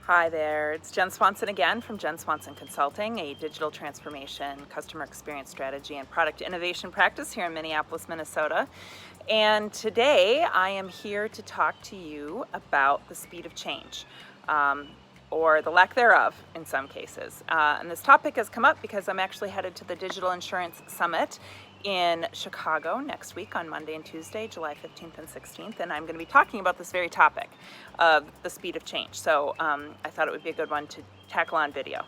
Hi there, it's Jen Swanson again from Jen Swanson Consulting, a digital transformation, customer experience strategy, and product innovation practice here in Minneapolis, Minnesota. And today I am here to talk to you about the speed of change, or the lack thereof in some cases. And this topic has come up because I'm actually headed to the Digital Insurance Summit in Chicago next week on Monday and Tuesday, July 15th and 16th, and I'm going to be talking about this very topic of the speed of change. So I thought it would be a good one to tackle on video.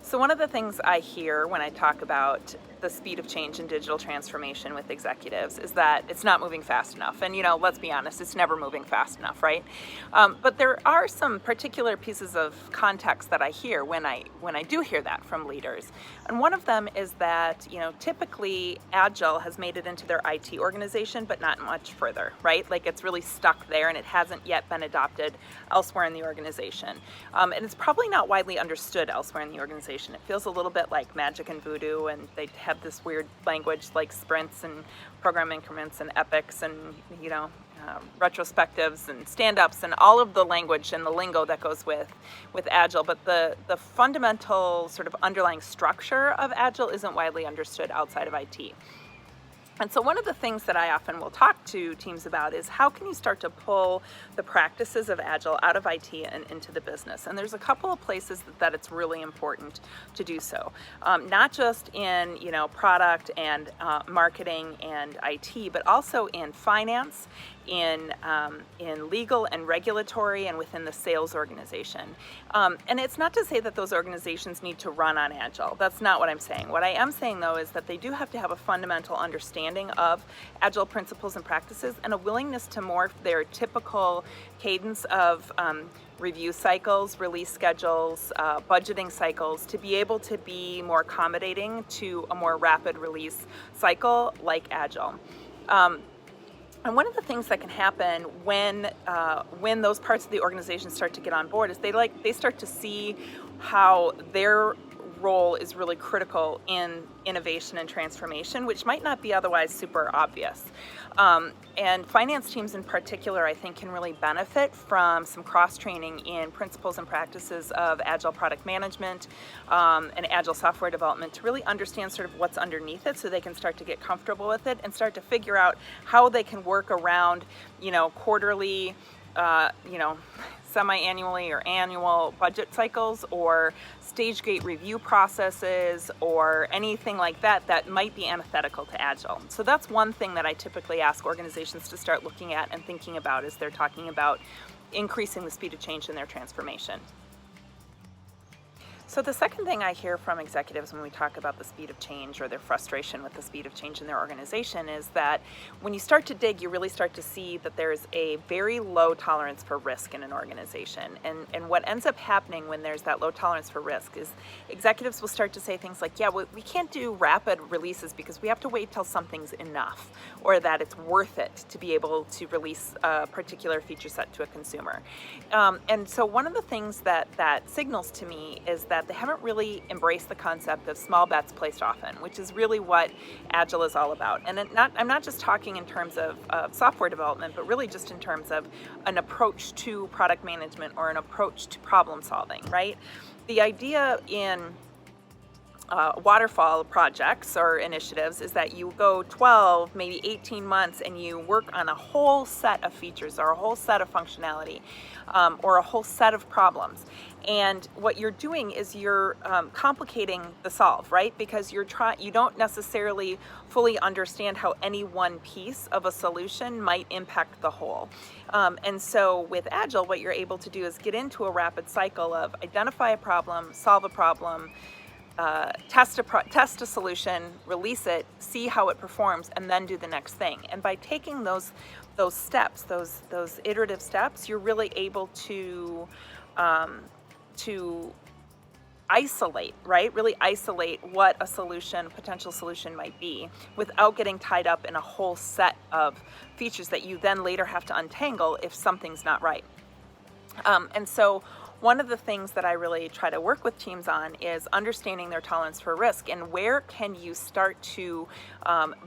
So one of the things I hear when I talk about the speed of change in digital transformation with executives is that it's not moving fast enough. And let's be honest, it's never moving fast enough, right? But there are some particular pieces of context that I hear when I do hear that from leaders. And one of them is that, typically Agile has made it into their IT organization, but not much further, right? Like it's really stuck there and it hasn't yet been adopted elsewhere in the organization. And it's probably not widely understood elsewhere in the organization. It feels a little bit like magic and voodoo, and they have this weird language like sprints and program increments and epics and retrospectives and stand-ups and all of the language and the lingo that goes with Agile. But the fundamental sort of underlying structure of Agile isn't widely understood outside of IT. And so one of the things that I often will talk to teams about is how can you start to pull the practices of Agile out of IT and into the business? And there's a couple of places that it's really important to do so. Not just in product and marketing and IT, but also in finance, in legal and regulatory, and within the sales organization. And it's not to say that those organizations need to run on Agile. That's not what I'm saying. What I am saying, though, is that they do have to have a fundamental understanding of Agile principles and practices and a willingness to morph their typical cadence of review cycles, release schedules, budgeting cycles to be able to be more accommodating to a more rapid release cycle like Agile. And one of the things that can happen when those parts of the organization start to get on board is they start to see how their role is really critical in innovation and transformation, which might not be otherwise super obvious. And finance teams in particular, I think, can really benefit from some cross-training in principles and practices of Agile product management and Agile software development to really understand sort of what's underneath it so they can start to get comfortable with it and start to figure out how they can work around, quarterly, semi-annually or annual budget cycles or stage gate review processes or anything like that might be antithetical to Agile. So that's one thing that I typically ask organizations to start looking at and thinking about as they're talking about increasing the speed of change in their transformation. So the second thing I hear from executives when we talk about the speed of change or their frustration with the speed of change in their organization is that when you start to dig, you really start to see that there's a very low tolerance for risk in an organization. And what ends up happening when there's that low tolerance for risk is executives will start to say things like, yeah, we can't do rapid releases because we have to wait till something's enough or that it's worth it to be able to release a particular feature set to a consumer. And so one of the things that signals to me is that they haven't really embraced the concept of small bets placed often, which is really what Agile is all about. And I'm not just talking in terms of software development, but really just in terms of an approach to product management or an approach to problem solving, right? The idea in waterfall projects or initiatives is that you go 12, maybe 18 months and you work on a whole set of features or a whole set of functionality or a whole set of problems. And what you're doing is you're complicating the solve, right? Because you don't necessarily fully understand how any one piece of a solution might impact the whole. And so with Agile, what you're able to do is get into a rapid cycle of identify a problem, solve a problem, test a solution, release it, see how it performs, and then do the next thing. And by taking those steps, those iterative steps, you're really able to isolate, right? Really isolate what a potential solution might be without getting tied up in a whole set of features that you then later have to untangle if something's not right. And so one of the things that I really try to work with teams on is understanding their tolerance for risk and where can you start to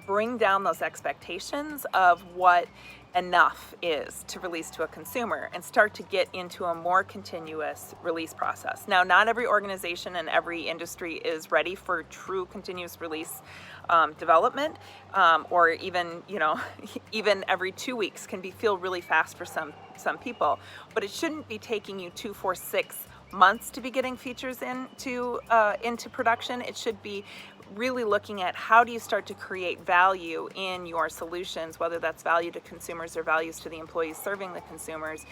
bring down those expectations of what enough is to release to a consumer, and start to get into a more continuous release process. Now, not every organization and every industry is ready for true continuous release development, or even, even every 2 weeks can feel really fast for some people, but it shouldn't be taking you 2, 4, 6 months to be getting features into production. It should be really looking at how do you start to create value in your solutions, whether that's value to consumers or values to the employees serving the consumers,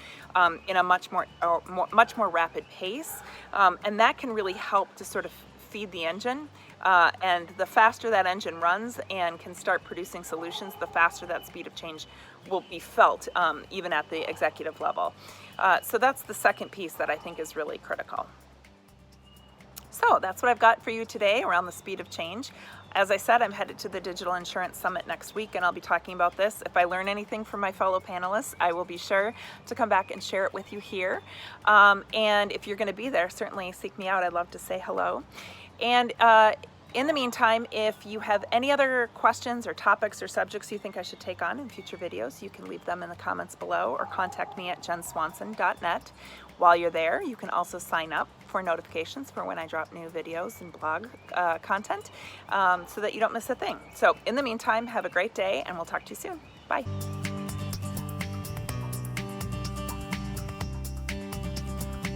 in a much more rapid pace, and that can really help to sort of feed the engine. And the faster that engine runs and can start producing solutions, the faster that speed of change will be felt, even at the executive level. So that's the second piece that I think is really critical. So that's what I've got for you today around the speed of change. As I said, I'm headed to the Digital Insurance Summit next week, and I'll be talking about this. If I learn anything from my fellow panelists, I will be sure to come back and share it with you here. And if you're going to be there, certainly seek me out. I'd love to say hello. And in the meantime, if you have any other questions or topics or subjects you think I should take on in future videos, you can leave them in the comments below or contact me at jenswanson.net. While you're there, you can also sign up for notifications for when I drop new videos and blog content, so that you don't miss a thing. So in the meantime, have a great day, and we'll talk to you soon. Bye.